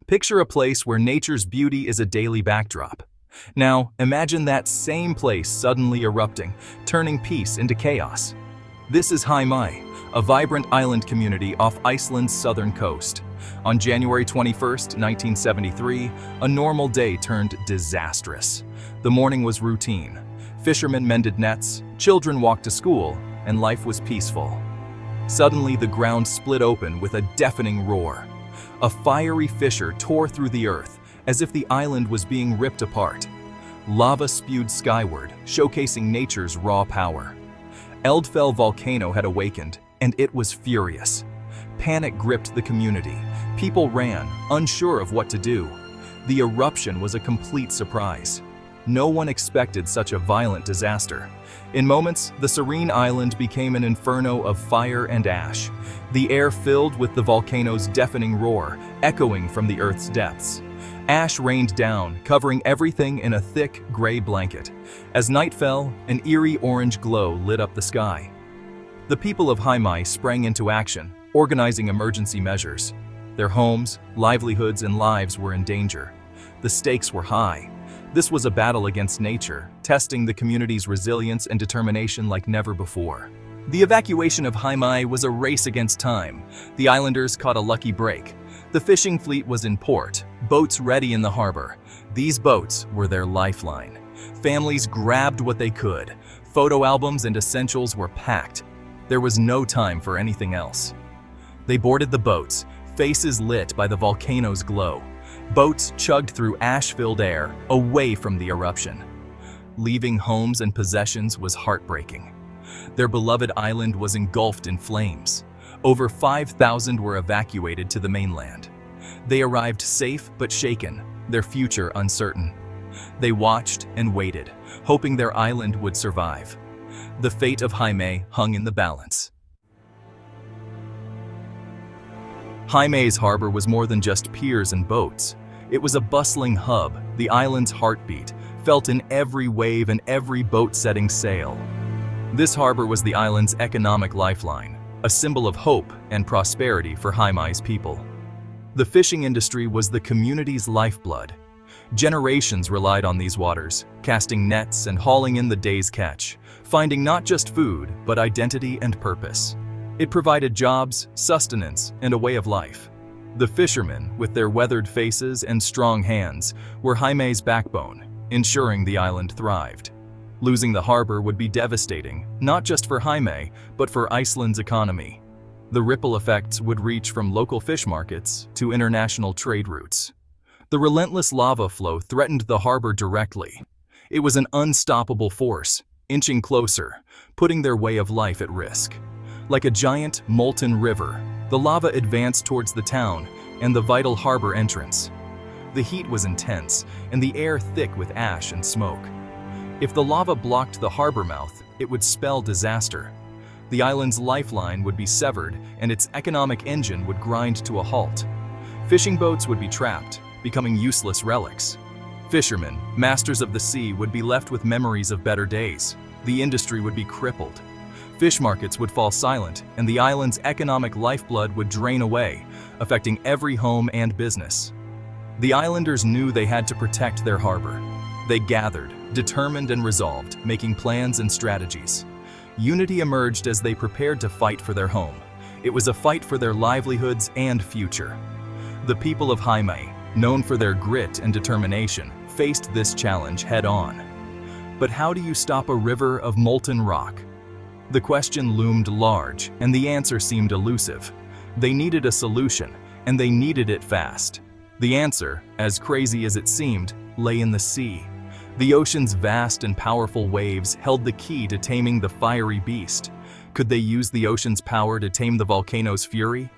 Picture a place where nature's beauty is a daily backdrop. Now, imagine that same place suddenly erupting, turning peace into chaos. This is Heimaey, a vibrant island community off Iceland's southern coast. On January 21st, 1973, a normal day turned disastrous. The morning was routine. Fishermen mended nets, children walked to school, and life was peaceful. Suddenly, the ground split open with a deafening roar. A fiery fissure tore through the earth, as if the island was being ripped apart. Lava spewed skyward, showcasing nature's raw power. Eldfell Volcano had awakened, and it was furious. Panic gripped the community. People ran, unsure of what to do. The eruption was a complete surprise. No one expected such a violent disaster. In moments, the serene island became an inferno of fire and ash. The air filled with the volcano's deafening roar, echoing from the Earth's depths. Ash rained down, covering everything in a thick, gray blanket. As night fell, an eerie orange glow lit up the sky. The people of Heimaey sprang into action, organizing emergency measures. Their homes, livelihoods, and lives were in danger. The stakes were high. This was a battle against nature, testing the community's resilience and determination like never before. The evacuation of Heimaey was a race against time. The islanders caught a lucky break. The fishing fleet was in port, boats ready in the harbor. These boats were their lifeline. Families grabbed what they could. Photo albums and essentials were packed. There was no time for anything else. They boarded the boats, faces lit by the volcano's glow. Boats chugged through ash-filled air, away from the eruption. Leaving homes and possessions was heartbreaking. Their beloved island was engulfed in flames. Over 5,000 were evacuated to the mainland. They arrived safe but shaken, their future uncertain. They watched and waited, hoping their island would survive. The fate of Heimaey hung in the balance. Heimaey's harbor was more than just piers and boats. It was a bustling hub, the island's heartbeat, felt in every wave and every boat setting sail. This harbor was the island's economic lifeline, a symbol of hope and prosperity for Heimaey's people. The fishing industry was the community's lifeblood. Generations relied on these waters, casting nets and hauling in the day's catch, finding not just food, but identity and purpose. It provided jobs, sustenance, and a way of life. The fishermen, with their weathered faces and strong hands, were Heimaey's backbone, ensuring the island thrived. Losing the harbor would be devastating, not just for Heimaey, but for Iceland's economy. The ripple effects would reach from local fish markets to international trade routes. The relentless lava flow threatened the harbor directly. It was an unstoppable force, inching closer, putting their way of life at risk. Like a giant, molten river, the lava advanced towards the town and the vital harbor entrance. The heat was intense, and the air thick with ash and smoke. If the lava blocked the harbor mouth, it would spell disaster. The island's lifeline would be severed, and its economic engine would grind to a halt. Fishing boats would be trapped, becoming useless relics. Fishermen, masters of the sea, would be left with memories of better days. The industry would be crippled. Fish markets would fall silent, and the island's economic lifeblood would drain away, affecting every home and business. The islanders knew they had to protect their harbor. They gathered, determined and resolved, making plans and strategies. Unity emerged as they prepared to fight for their home. It was a fight for their livelihoods and future. The people of Heimaey, known for their grit and determination, faced this challenge head-on. But how do you stop a river of molten rock? The question loomed large, and the answer seemed elusive. They needed a solution, and they needed it fast. The answer, as crazy as it seemed, lay in the sea. The ocean's vast and powerful waves held the key to taming the fiery beast. Could they use the ocean's power to tame the volcano's fury?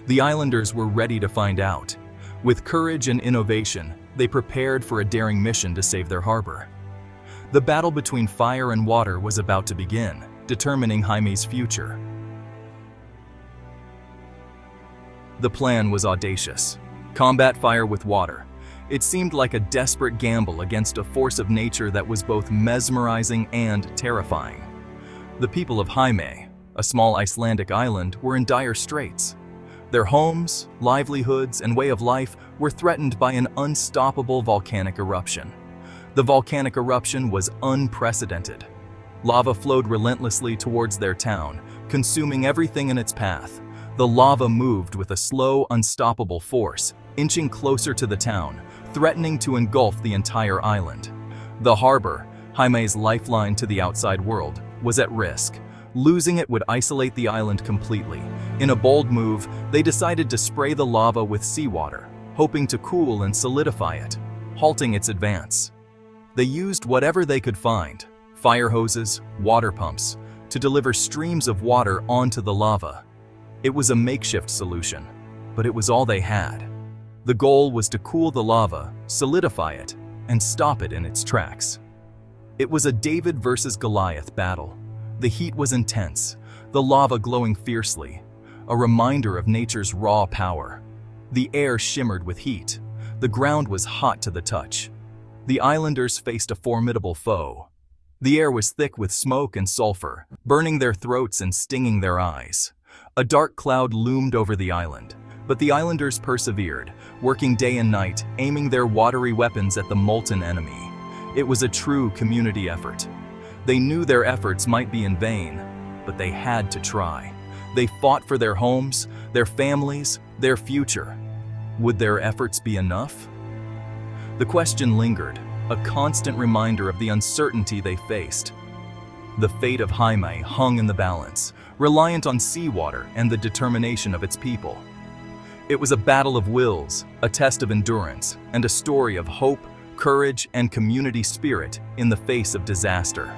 The islanders were ready to find out. With courage and innovation, they prepared for a daring mission to save their harbor. The battle between fire and water was about to begin, determining Heimaey's future. The plan was audacious. Combat fire with water. It seemed like a desperate gamble against a force of nature that was both mesmerizing and terrifying. The people of Heimaey, a small Icelandic island, were in dire straits. Their homes, livelihoods, and way of life were threatened by an unstoppable volcanic eruption. The volcanic eruption was unprecedented. Lava flowed relentlessly towards their town, consuming everything in its path. The lava moved with a slow, unstoppable force, inching closer to the town, threatening to engulf the entire island. The harbor, Jaime's lifeline to the outside world, was at risk. Losing it would isolate the island completely. In a bold move, they decided to spray the lava with seawater, hoping to cool and solidify it, halting its advance. They used whatever they could find, fire hoses, water pumps, to deliver streams of water onto the lava. It was a makeshift solution, but it was all they had. The goal was to cool the lava, solidify it, and stop it in its tracks. It was a David versus Goliath battle. The heat was intense, the lava glowing fiercely, a reminder of nature's raw power. The air shimmered with heat. The ground was hot to the touch. The islanders faced a formidable foe. The air was thick with smoke and sulfur, burning their throats and stinging their eyes. A dark cloud loomed over the island, but the islanders persevered, working day and night, aiming their watery weapons at the molten enemy. It was a true community effort. They knew their efforts might be in vain, but they had to try. They fought for their homes, their families, their future. Would their efforts be enough? The question lingered, a constant reminder of the uncertainty they faced. The fate of Jaime hung in the balance, reliant on seawater and the determination of its people. It was a battle of wills, a test of endurance, and a story of hope, courage, and community spirit in the face of disaster.